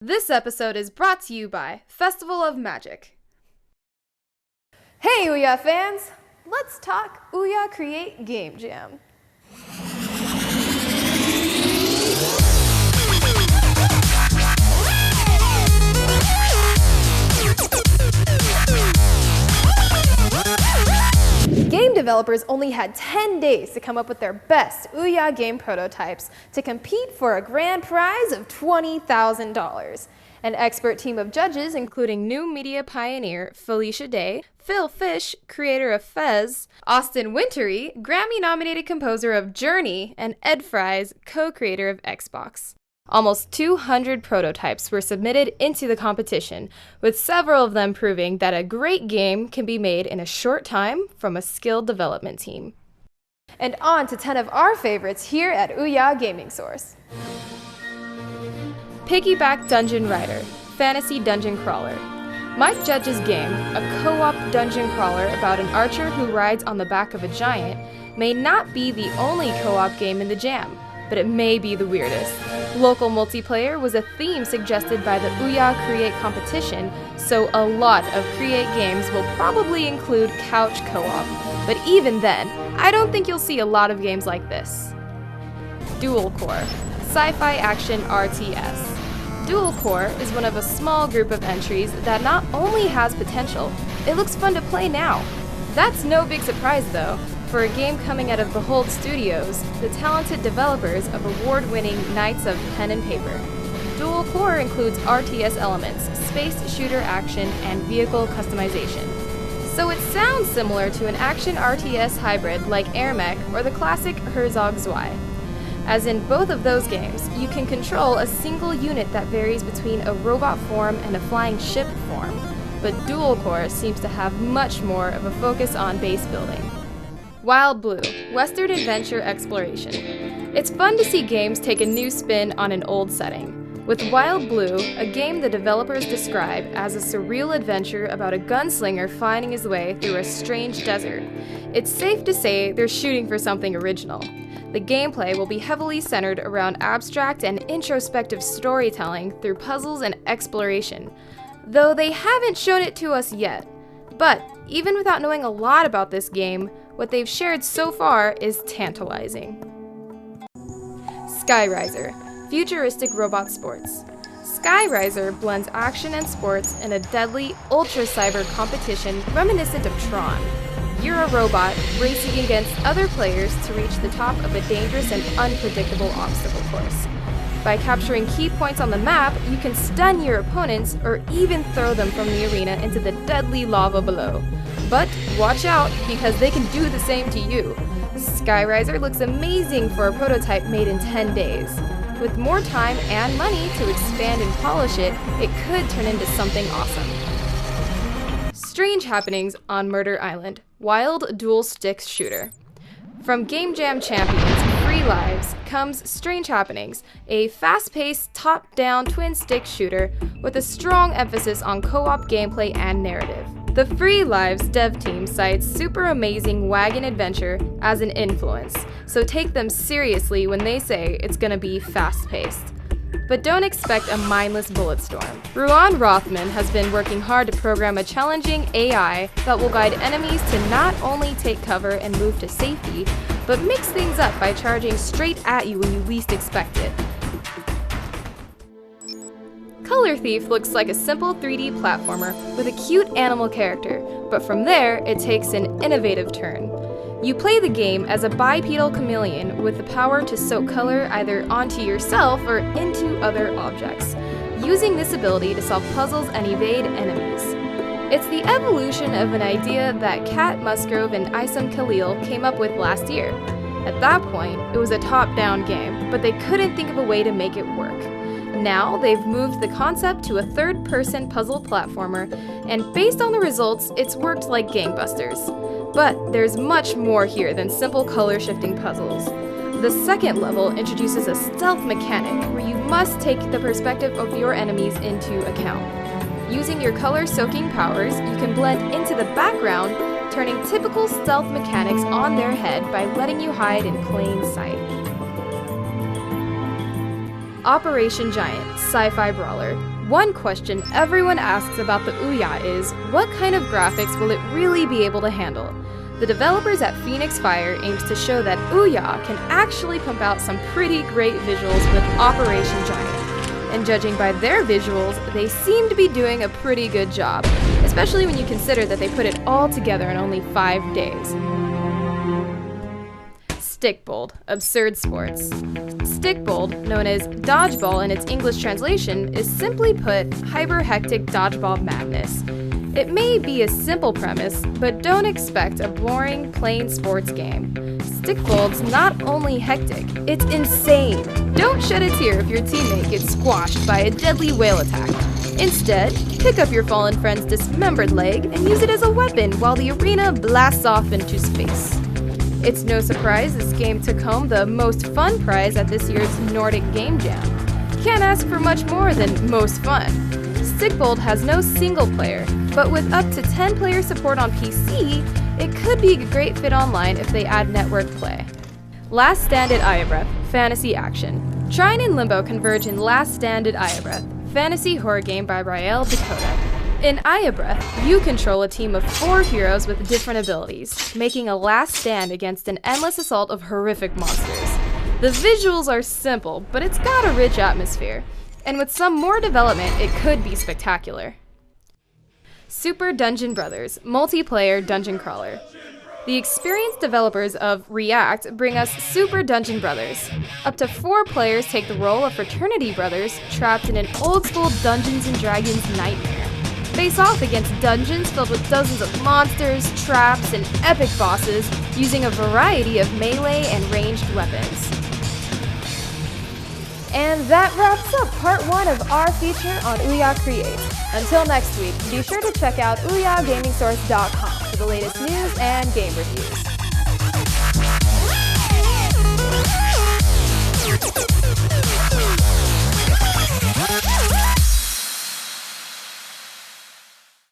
This episode is brought to you by Festival of Magic. Hey OUYA fans! Let's talk OUYA Create Game Jam. Game developers only had 10 days to come up with their best OUYA game prototypes to compete for a grand prize of $20,000. An expert team of judges, including new media pioneer Felicia Day, Phil Fish, creator of Fez, Austin Wintory, Grammy-nominated composer of Journey, and Ed Fries, co-creator of Xbox. Almost 200 prototypes were submitted into the competition, with several of them proving that a great game can be made in a short time from a skilled development team. And on to 10 of our favorites here at OUYA Gaming Source. Piggyback Dungeon Rider, Fantasy Dungeon Crawler. Mike Judge's game, a co-op dungeon crawler about an archer who rides on the back of a giant, may not be the only co-op game in the jam, but it may be the weirdest. Local multiplayer was a theme suggested by the OUYA Create competition, so a lot of Create games will probably include couch co-op. But even then, I don't think you'll see a lot of games like this. Dual Core, Sci-Fi Action RTS. Dual Core is one of a small group of entries that not only has potential, it looks fun to play now. That's no big surprise though. For a game coming out of Behold Studios, the talented developers of award-winning Knights of Pen and Paper. Dual Core includes RTS elements, space shooter action, and vehicle customization. So it sounds similar to an action RTS hybrid like Air Mech or the classic Herzog Zwei. As in both of those games, you can control a single unit that varies between a robot form and a flying ship form, but Dual Core seems to have much more of a focus on base building. Wild Blue, Western Adventure Exploration. It's fun to see games take a new spin on an old setting. With Wild Blue, a game the developers describe as a surreal adventure about a gunslinger finding his way through a strange desert, it's safe to say they're shooting for something original. The gameplay will be heavily centered around abstract and introspective storytelling through puzzles and exploration, though they haven't shown it to us yet. But even without knowing a lot about this game, what they've shared so far is tantalizing. Skyriser, Futuristic Robot Sports. Skyriser blends action and sports in a deadly, ultra-cyber competition reminiscent of Tron. You're a robot racing against other players to reach the top of a dangerous and unpredictable obstacle course. By capturing key points on the map, you can stun your opponents or even throw them from the arena into the deadly lava below. But watch out, because they can do the same to you. Skyriser looks amazing for a prototype made in 10 days. With more time and money to expand and polish it, it could turn into something awesome. Strange Happenings on Murder Island, Wild Dual Stick Shooter. From Game Jam champions Free Lives comes Strange Happenings, a fast-paced, top-down twin-stick shooter with a strong emphasis on co-op gameplay and narrative. The Free Lives dev team cites Super Amazing Wagon Adventure as an influence, so take them seriously when they say it's gonna be fast-paced. But don't expect a mindless bullet storm. Ruan Rothman has been working hard to program a challenging AI that will guide enemies to not only take cover and move to safety, but mix things up by charging straight at you when you least expect it. Color Thief looks like a simple 3D platformer with a cute animal character, but from there, it takes an innovative turn. You play the game as a bipedal chameleon with the power to soak color either onto yourself or into other objects, using this ability to solve puzzles and evade enemies. It's the evolution of an idea that Kat Musgrove and Isam Khalil came up with last year. At that point, it was a top-down game, but they couldn't think of a way to make it work. Now, they've moved the concept to a third-person puzzle platformer, and based on the results, it's worked like gangbusters. But there's much more here than simple color-shifting puzzles. The second level introduces a stealth mechanic where you must take the perspective of your enemies into account. Using your color-soaking powers, you can blend into the background, turning typical stealth mechanics on their head by letting you hide in plain sight. Operation Giant, Sci-Fi Brawler, One question everyone asks about the OUYA is, what kind of graphics will it really be able to handle? The developers at Phoenix Fire aims to show that OUYA can actually pump out some pretty great visuals with Operation Giant. And judging by their visuals, they seem to be doing a pretty good job, especially when you consider that they put it all together in only 5 days. Stickbold, absurd sports. Stickbold, known as dodgeball in its English translation, is simply put, hyper-hectic dodgeball madness. It may be a simple premise, but don't expect a boring, plain sports game. Stickbold's not only hectic, it's insane. Don't shed a tear if your teammate gets squashed by a deadly whale attack. Instead, pick up your fallen friend's dismembered leg and use it as a weapon while the arena blasts off into space. It's no surprise this game took home the most fun prize at this year's Nordic Game Jam. Can't ask for much more than most fun. Stickbold has no single player, but with up to 10 player support on PC, it could be a great fit online if they add network play. Last Stand at OUYA, fantasy action. Trine and Limbo converge in Last Stand at OUYA, fantasy horror game by Rael Dakota. In OUYA, you control a team of 4 heroes with different abilities, making a last stand against an endless assault of horrific monsters. The visuals are simple, but it's got a rich atmosphere, and with some more development, it could be spectacular. Super Dungeon Brothers, multiplayer dungeon crawler. The experienced developers of React bring us Super Dungeon Brothers. Up to 4 players take the role of fraternity brothers trapped in an old-school Dungeons & Dragons nightmare. Face off against dungeons filled with dozens of monsters, traps, and epic bosses using a variety of melee and ranged weapons. And that wraps up part 1 of our feature on OUYA Create. Until next week, be sure to check out OUYAGamingSource.com for the latest news and game reviews.